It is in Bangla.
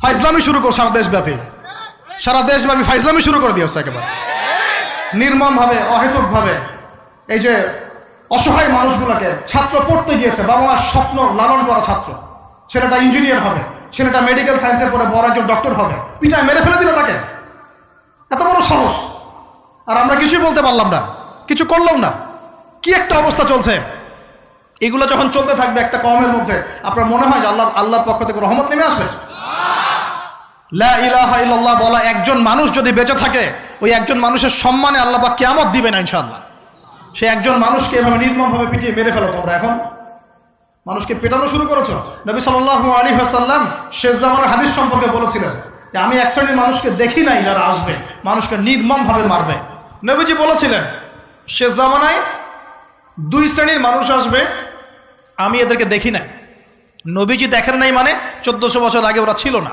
ফাইজলামি শুরু কর সারা দেশব্যাপী ফাইজলামি শুরু করে দিয়েছে একেবারে নির্মমভাবে, অহেতুকভাবে। এই যে অসহায় মানুষগুলোকে, ছাত্র পড়তে গিয়েছে, বাবা মার স্বপ্ন লালন করা ছাত্র, ছেলেটা ইঞ্জিনিয়ার হবে, ছেলেটা মেডিকেল সায়েন্সে পড়ে বড় একজন ডক্টর হবে, পিটায় মেরে ফেলে দিল তাকে। এত বড় সাহস! আর আমরা কিছুই বলতে পারলাম না, কিছু করলাম না। কি একটা অবস্থা চলছে! এগুলো যখন চলতে থাকবে একটা কওমের মধ্যে, আপনার মনে হয় যে আল্লাহর পক্ষ থেকে রহমত নেমে আসবে? লা ইলাহা ইল্লাল্লাহ বলা একজন মানুষ যদি বেঁচে থাকে, ওই একজন মানুষের সম্মানে আল্লাহ পাক কিয়ামত দিবেন ইনশাআল্লাহ। সে একজন মানুষকে এভাবে নির্মমভাবে পিটিয়ে মেরে ফেলো তোমরা। এখন মানুষকে পেটানো শুরু করেছো। নবী সাল্লাল্লাহু আলাইহি ওয়াসাল্লাম শেষ জামানার হাদিস সম্পর্কে বলেছিলেন যে আমি এক শ্রেণীর মানুষকে দেখি নাই যারা আসবে মানুষকে নির্মমভাবে মারবে। নবীজি বলেছিলেন শেষ জামানায় দুই শ্রেণীর মানুষ আসবে, আমি এদেরকে দেখি নাই। নবীজি দেখেন নাই মানে 1400 বছর আগে ওরা ছিল না।